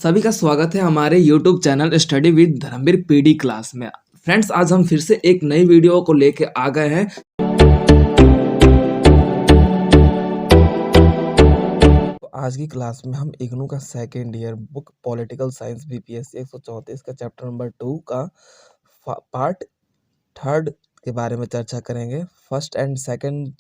सभी का स्वागत है हमारे YouTube channel study with Dharmveer P D class में। फ्रेंड्स, आज हम फिर से एक नई वीडियो को लेके आ गए हैं। तो आज की क्लास में हम इग्नू का second year book political science BPSC 134 का चैप्टर नंबर 2 का पार्ट थर्ड के बारे में चर्चा करेंगे। फर्स्ट एंड सेकंड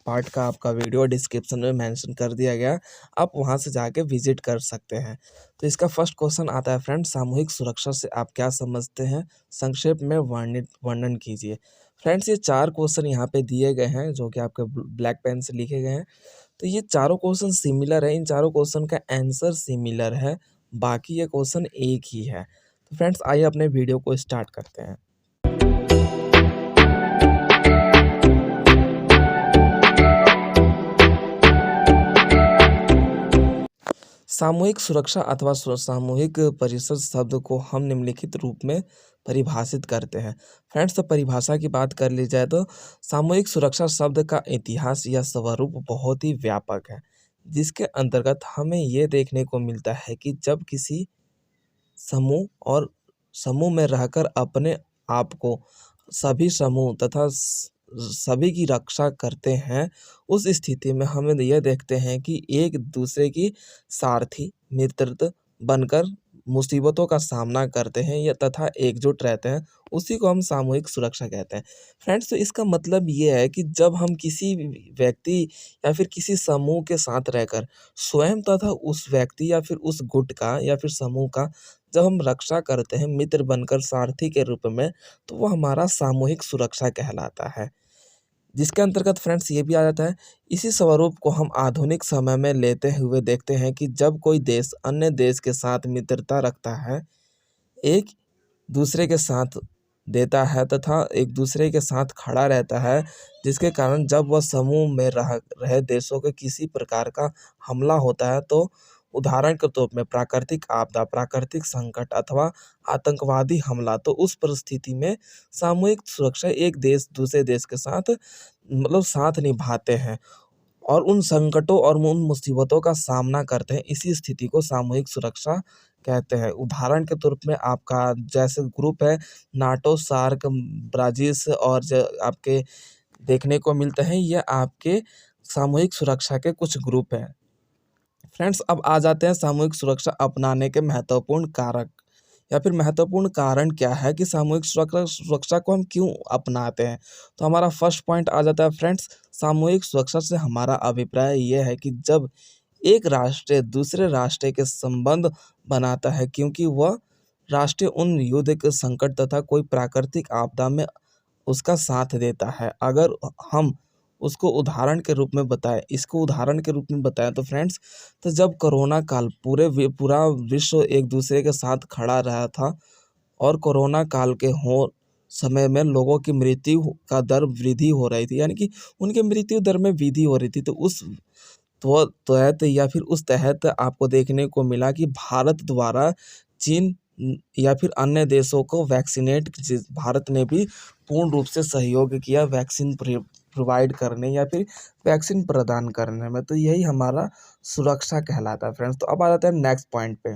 पार्ट का आपका वीडियो डिस्क्रिप्शन में मेंशन कर दिया गया, आप वहां से जाके विजिट कर सकते हैं। तो इसका फर्स्ट क्वेश्चन आता है फ्रेंड्स, सामूहिक सुरक्षा से आप क्या समझते हैं, संक्षेप में वर्णन कीजिए। फ्रेंड्स, ये 4 क्वेश्चन यहाँ पे दिए गए हैं जो कि आपके ब्लैक पेन से लिखे गए हैं। तो ये चारों क्वेश्चन सिमिलर है, इन चारों क्वेश्चन का आंसर सिमिलर है, बाकी ये क्वेश्चन एक ही है। तो फ्रेंड्स, आइए अपने वीडियो को स्टार्ट करते हैं। सामूहिक सुरक्षा अथवा सामूहिक परिषद शब्द को हम निम्नलिखित रूप में परिभाषित करते हैं। फ्रेंड्स, तो परिभाषा की बात कर ली जाए तो सामूहिक सुरक्षा शब्द का इतिहास या स्वरूप बहुत ही व्यापक है, जिसके अंतर्गत हमें ये देखने को मिलता है कि जब किसी समूह में रहकर अपने आप को सभी समूह तथा सभी की रक्षा करते हैं, उस स्थिति में हम यह देखते हैं कि एक दूसरे की सारथी मित्र बनकर मुसीबतों का सामना करते हैं या तथा एकजुट रहते हैं, उसी को हम सामूहिक सुरक्षा कहते हैं। फ्रेंड्स, तो इसका मतलब ये है कि जब हम किसी व्यक्ति या फिर किसी समूह के साथ रहकर स्वयं तथा उस व्यक्ति या फिर उस गुट का या फिर समूह का जब हम रक्षा करते हैं मित्र बनकर सारथी के रूप में, तो वो हमारा सामूहिक सुरक्षा कहलाता है। जिसके अंतर्गत फ्रेंड्स ये भी आ जाता है, इसी स्वरूप को हम आधुनिक समय में लेते हुए देखते हैं कि जब कोई देश अन्य देश के साथ मित्रता रखता है, एक दूसरे के साथ देता है तथा एक दूसरे के साथ खड़ा रहता है, जिसके कारण जब वह समूह में रहे देशों के किसी प्रकार का हमला होता है, तो उदाहरण के तौर में प्राकृतिक आपदा, प्राकृतिक संकट अथवा आतंकवादी हमला, तो उस परिस्थिति में सामूहिक सुरक्षा एक देश दूसरे देश के साथ साथ निभाते हैं और उन संकटों और उन मुसीबतों का सामना करते हैं। इसी स्थिति को सामूहिक सुरक्षा कहते हैं। उदाहरण के तौर में आपका जैसे ग्रुप है नाटो, सार्क, ब्राजील और आपके देखने को मिलते हैं, यह आपके सामूहिक सुरक्षा के कुछ ग्रुप हैं। फ्रेंड्स, अब आ जाते हैं सामूहिक सुरक्षा अपनाने के महत्वपूर्ण कारक या फिर महत्वपूर्ण कारण क्या है कि सामूहिक सुरक्षा को हम क्यों अपनाते हैं। तो हमारा फर्स्ट पॉइंट आ जाता है फ्रेंड्स, सामूहिक सुरक्षा से हमारा अभिप्राय यह है कि जब एक राष्ट्र दूसरे राष्ट्र के संबंध बनाता है, क्योंकि वह राष्ट्र उन युद्ध के संकट तथा कोई प्राकृतिक आपदा में उसका साथ देता है। अगर हम उसको उदाहरण के रूप में बताएं तो फ्रेंड्स, तो जब कोरोना काल पूरा विश्व एक दूसरे के साथ खड़ा रहा था और कोरोना काल के समय में लोगों की मृत्यु का दर वृद्धि हो रही थी, यानी कि उनके मृत्यु दर में वृद्धि हो रही थी, तो उस तहत आपको देखने को मिला कि भारत द्वारा चीन या फिर अन्य देशों को भारत ने भी पूर्ण रूप से सहयोग किया वैक्सीन प्रोवाइड करने या फिर वैक्सीन प्रदान करने में। तो यही हमारा सुरक्षा कहलाता है फ्रेंड्स। तो अब आ जाते हैं नेक्स्ट पॉइंट पे।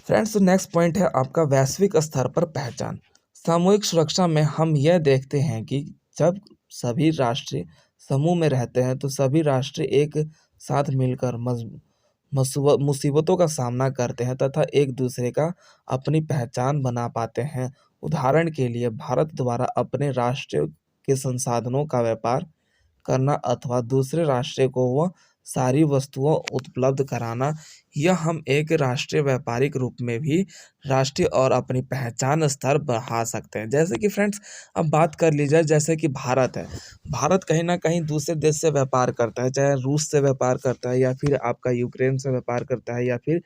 फ्रेंड्स, तो नेक्स्ट पॉइंट है आपका वैश्विक स्तर पर पहचान। सामूहिक सुरक्षा में हम यह देखते हैं कि जब सभी राष्ट्र समूह में रहते हैं, तो सभी राष्ट्र एक साथ मिलकर मुसीबतों का सामना करते हैं तथा एक दूसरे का अपनी पहचान बना पाते हैं। उदाहरण के लिए भारत द्वारा अपने राष्ट्र के संसाधनों का व्यापार करना अथवा दूसरे राष्ट्र को वह सारी वस्तुओं उपलब्ध कराना, यह हम एक राष्ट्रीय व्यापारिक रूप में भी राष्ट्रीय और अपनी पहचान स्तर बढ़ा सकते हैं। जैसे कि फ्रेंड्स, अब बात कर ली जाए, जैसे कि भारत है, भारत कहीं ना कहीं दूसरे देश से व्यापार करता है, चाहे रूस से व्यापार करता है या फिर आपका यूक्रेन से व्यापार करता है या फिर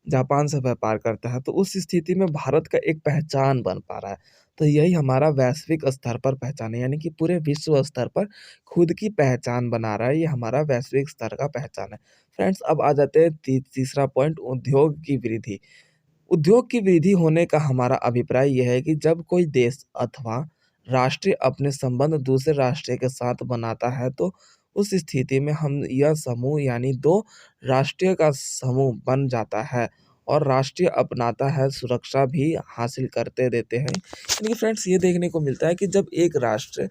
जापान से व्यापार करता है, तो उस स्थिति में भारत का एक पहचान बन पा रहा है। तो यही हमारा वैश्विक स्तर पर पहचान है, यानी कि पूरे विश्व स्तर पर खुद की पहचान बना रहा है, ये हमारा वैश्विक स्तर का पहचान है। फ्रेंड्स, अब आ जाते हैं तीसरा पॉइंट, उद्योग की वृद्धि। उद्योग की वृद्धि होने का हमारा अभिप्राय यह है कि जब कोई देश अथवा राष्ट्र अपने संबंध दूसरे राष्ट्र के साथ बनाता है, तो उस स्थिति में हम यह समूह यानी दो राष्ट्रीय का समूह बन जाता है और राष्ट्रीय अपनाता है सुरक्षा भी हासिल करते देते हैं। यानी कि फ्रेंड्स ये देखने को मिलता है कि जब एक राष्ट्र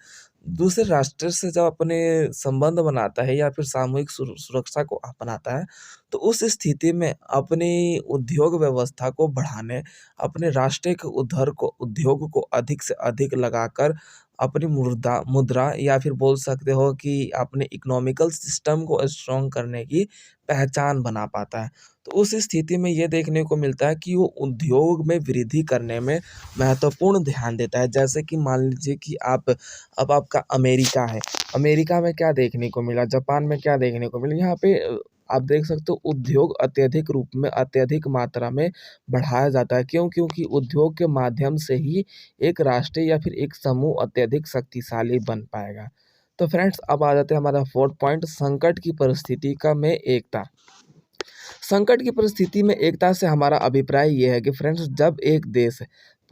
दूसरे राष्ट्र से जब अपने संबंध बनाता है या फिर सामूहिक सुरक्षा को अपनाता है, तो उस स्थिति में अपनी उद्योग व्यवस्था को बढ़ाने, अपने राष्ट्र के उद्योग को अधिक से अधिक लगाकर अपनी मुर्दा मुद्रा या फिर बोल सकते हो कि अपने इकोनॉमिकल सिस्टम को स्ट्रॉन्ग करने की पहचान बना पाता है। तो उस स्थिति में ये देखने को मिलता है कि वो उद्योग में वृद्धि करने में महत्वपूर्ण ध्यान देता है। जैसे कि मान लीजिए कि अब आपका अमेरिका है, अमेरिका में क्या देखने को मिला, जापान में क्या देखने को मिला, यहाँ पे आप देख सकते हो उद्योग अत्यधिक रूप में, अत्यधिक मात्रा में बढ़ाया जाता है। क्यों? क्योंकि उद्योग के माध्यम से ही एक राष्ट्र या फिर एक समूह अत्यधिक शक्तिशाली बन पाएगा। तो फ्रेंड्स अब आ जाते हैं हमारा 4th पॉइंट, संकट की परिस्थिति का में एकता। संकट की परिस्थिति में एकता से हमारा अभिप्राय ये है कि फ्रेंड्स जब एक देश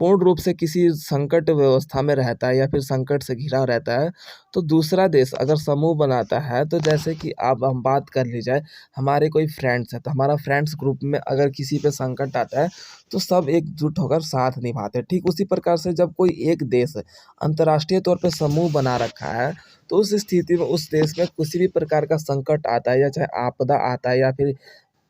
पूर्ण रूप से किसी संकट व्यवस्था में रहता है या फिर संकट से घिरा रहता है, तो दूसरा देश अगर समूह बनाता है, तो जैसे कि अब हम बात कर ली जाए, हमारे कोई फ्रेंड्स हैं, तो हमारा फ्रेंड्स ग्रुप में अगर किसी पे संकट आता है, तो सब एकजुट होकर साथ निभाते हैं। ठीक उसी प्रकार से जब कोई एक देश अंतर्राष्ट्रीय तौर पे समूह बना रखा है, तो उस स्थिति में उस देश में किसी भी प्रकार का संकट आता है या चाहे आपदा आता है या फिर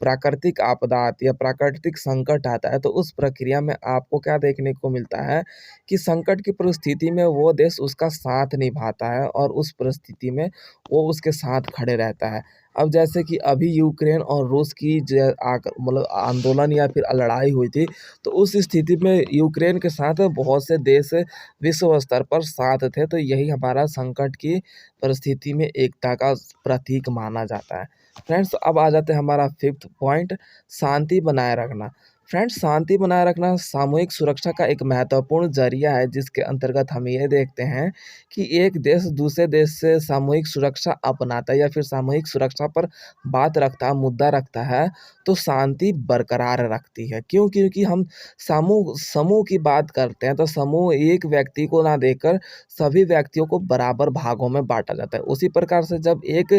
प्राकृतिक आपदा आती है, प्राकृतिक संकट आता है, तो उस प्रक्रिया में आपको क्या देखने को मिलता है कि संकट की परिस्थिति में वो देश उसका साथ निभाता है और उस परिस्थिति में वो उसके साथ खड़े रहता है। अब जैसे कि अभी यूक्रेन और रूस की मतलब आंदोलन या फिर लड़ाई हुई थी, तो उस स्थिति में यूक्रेन के साथ बहुत से देश विश्व स्तर पर साथ थे, तो यही हमारा संकट की परिस्थिति में एकता का प्रतीक माना जाता है। फ्रेंड्स अब आ जाते हैं हमारा 5th पॉइंट, शांति बनाए रखना। फ्रेंड्स शांति बनाए रखना सामूहिक सुरक्षा का एक महत्वपूर्ण ज़रिया है, जिसके अंतर्गत हम ये देखते हैं कि एक देश दूसरे देश से सामूहिक सुरक्षा अपनाता है या फिर सामूहिक सुरक्षा पर बात रखता है, मुद्दा रखता है, तो शांति बरकरार रखती है। क्यों? क्योंकि हम समूह समूह की बात करते हैं, तो समूह एक व्यक्ति को ना देखकर सभी व्यक्तियों को बराबर भागों में बाँटा जाता है। उसी प्रकार से जब एक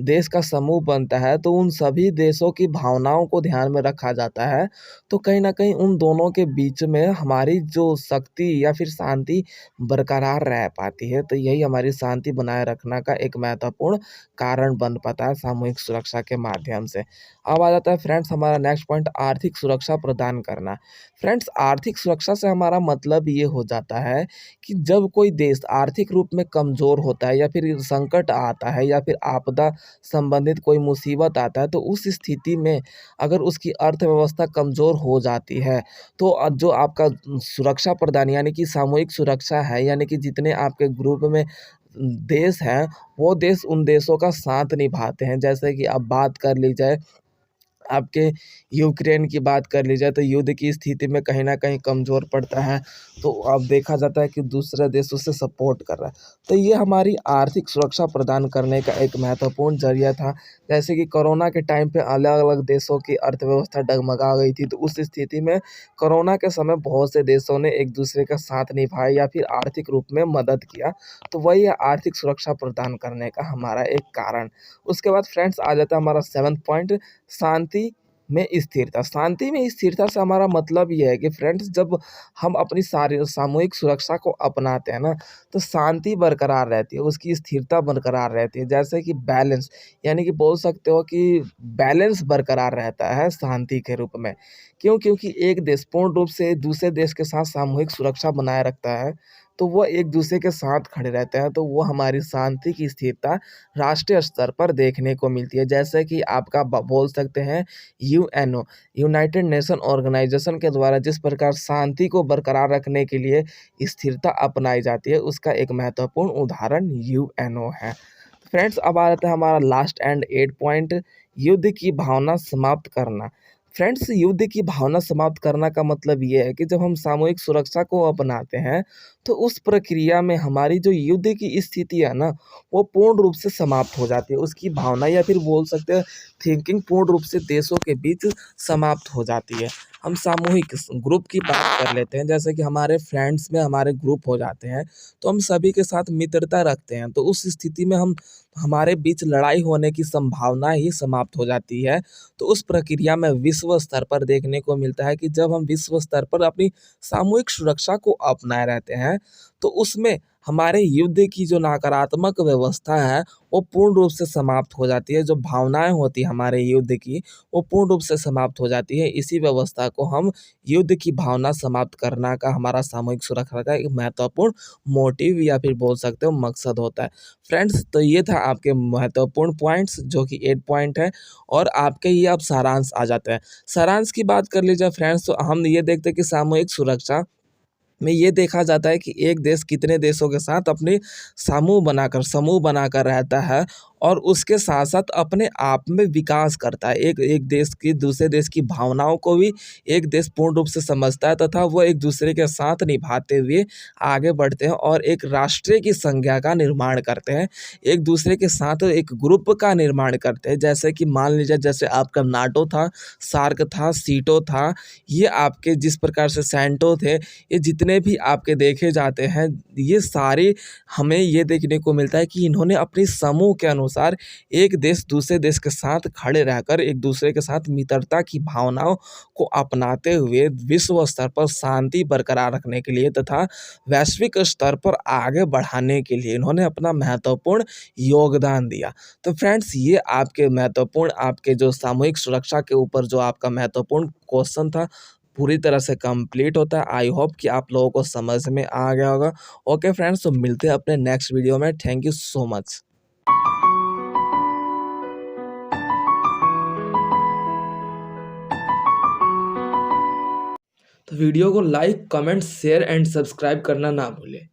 देश का समूह बनता है, तो उन सभी देशों की भावनाओं को ध्यान में रखा जाता है, तो कहीं न कहीं उन दोनों के बीच में हमारी जो शक्ति या फिर शांति बरकरार रह पाती है। तो यही हमारी शांति बनाए रखना का एक महत्वपूर्ण कारण बन पाता है सामूहिक सुरक्षा के माध्यम से। अब आ जाता है फ्रेंड्स हमारा नेक्स्ट पॉइंट, आर्थिक सुरक्षा प्रदान करना। फ्रेंड्स आर्थिक सुरक्षा से हमारा मतलब ये हो जाता है कि जब कोई देश आर्थिक रूप में कमज़ोर होता है या फिर संकट आता है या फिर आपदा संबंधित कोई मुसीबत आता है, तो उस स्थिति में अगर उसकी अर्थव्यवस्था कमज़ोर हो जाती है, तो जो आपका सुरक्षा प्रदान यानी कि सामूहिक सुरक्षा है, यानी कि जितने आपके ग्रुप में देश हैं, वो देश उन देशों का साथ निभाते हैं। जैसे कि अब बात कर ली जाए आपके यूक्रेन की बात कर ली जाए, तो युद्ध की स्थिति में कहीं न कहीं कमज़ोर पड़ता है, तो अब देखा जाता है कि दूसरा देश उसे सपोर्ट कर रहा है। तो ये हमारी आर्थिक सुरक्षा प्रदान करने का एक महत्वपूर्ण ज़रिया था। जैसे कि कोरोना के टाइम पे अलग-अलग देशों की अर्थव्यवस्था डगमगा गई थी, तो उस स्थिति में कोरोना के समय बहुत से देशों ने एक-दूसरे का साथ निभाया या फिर आर्थिक रूप में मदद किया, तो वही है आर्थिक सुरक्षा प्रदान करने का हमारा एक कारण। उसके बाद फ्रेंड्स आ जाता है हमारा 7th पॉइंट, शांति में स्थिरता। शांति में स्थिरता से हमारा मतलब ये है कि फ्रेंड्स जब हम अपनी सारी सामूहिक सुरक्षा को अपनाते हैं ना, तो शांति बरकरार रहती है, उसकी स्थिरता बरकरार रहती है। जैसे कि बैलेंस, यानी कि बोल सकते हो कि बैलेंस बरकरार रहता है शांति के रूप में। क्यों? क्योंकि एक देश पूर्ण रूप से दूसरे देश के साथ सामूहिक सुरक्षा बनाए रखता है, तो वो एक दूसरे के साथ खड़े रहते हैं, तो वो हमारी शांति की स्थिरता राष्ट्रीय स्तर पर देखने को मिलती है। जैसे कि आपका बोल सकते हैं यूएनओ, यूनाइटेड नेशन ऑर्गेनाइजेशन के द्वारा जिस प्रकार शांति को बरकरार रखने के लिए स्थिरता अपनाई जाती है, उसका एक महत्वपूर्ण उदाहरण यूएनओ है। फ्रेंड्स अब आ जाता है हमारा लास्ट एंड 8 पॉइंट, युद्ध की भावना समाप्त करना। फ्रेंड्स युद्ध की भावना समाप्त करना का मतलब ये है कि जब हम सामूहिक सुरक्षा को अपनाते हैं, तो उस प्रक्रिया में हमारी जो युद्ध की स्थिति है ना, वो पूर्ण रूप से समाप्त हो जाती है। उसकी भावना या फिर बोल सकते हैं थिंकिंग पूर्ण रूप से देशों के बीच समाप्त हो जाती है। हम सामूहिक ग्रुप की बात कर लेते हैं, जैसे कि हमारे फ्रेंड्स में हमारे ग्रुप हो जाते हैं, तो हम सभी के साथ मित्रता रखते हैं। तो उस स्थिति में हमारे बीच लड़ाई होने की संभावना ही समाप्त हो जाती है। तो उस प्रक्रिया में विश्व स्तर पर देखने को मिलता है कि जब हम विश्व स्तर पर अपनी सामूहिक सुरक्षा को अपनाए रहते हैं, तो उसमें हमारे युद्ध की जो नकारात्मक व्यवस्था है, वो पूर्ण रूप से समाप्त हो जाती है। जो भावनाएँ होती हैं हमारे युद्ध की, वो पूर्ण रूप से समाप्त हो जाती है। इसी व्यवस्था को हम युद्ध की भावना समाप्त करना का हमारा सामूहिक सुरक्षा का एक महत्वपूर्ण मोटिव या फिर बोल सकते हो मकसद होता है। फ्रेंड्स, तो ये था आपके महत्वपूर्ण पॉइंट्स जो कि 8 पॉइंट है, और आपके ये अब सारांश आ जाते हैं। सारांश की बात कर लीजिए फ्रेंड्स, तो हम ये देखते हैं कि सामूहिक सुरक्षा में ये देखा जाता है कि एक देश कितने देशों के साथ अपने समूह बनाकर रहता है, और उसके साथ-साथ अपने आप में विकास करता है। एक एक देश की दूसरे देश की भावनाओं को भी एक देश पूर्ण रूप से समझता है, तथा वो एक दूसरे के साथ निभाते हुए आगे बढ़ते हैं और एक राष्ट्र की संज्ञा का निर्माण करते हैं। एक दूसरे के साथ एक ग्रुप का निर्माण करते हैं। जैसे कि मान लीजिए, जैसे आपका नाटो था, सार्क था, सीटो था, ये आपके जिस प्रकार से सैंटो थे, ये जितने भी आपके देखे जाते हैं, ये सारे हमें ये देखने को मिलता है कि इन्होंने अपनी समूह के अनुसार एक देश दूसरे देश के साथ खड़े रहकर एक दूसरे के साथ मित्रता की भावनाओं को अपनाते हुए विश्व स्तर पर शांति बरकरार रखने के लिए तथा वैश्विक स्तर पर आगे बढ़ाने के लिए इन्होंने अपना महत्वपूर्ण योगदान दिया। तो फ्रेंड्स, ये आपके महत्वपूर्ण आपके जो सामूहिक सुरक्षा के ऊपर जो आपका महत्वपूर्ण क्वेश्चन था, पूरी तरह से कंप्लीट होता है। आई होप कि आप लोगों को समझ में आ गया होगा। ओके फ्रेंड्स, तो मिलते हैं अपने नेक्स्ट वीडियो में। Thank you so much. तो वीडियो को like, comment, share and subscribe करना ना भूलें।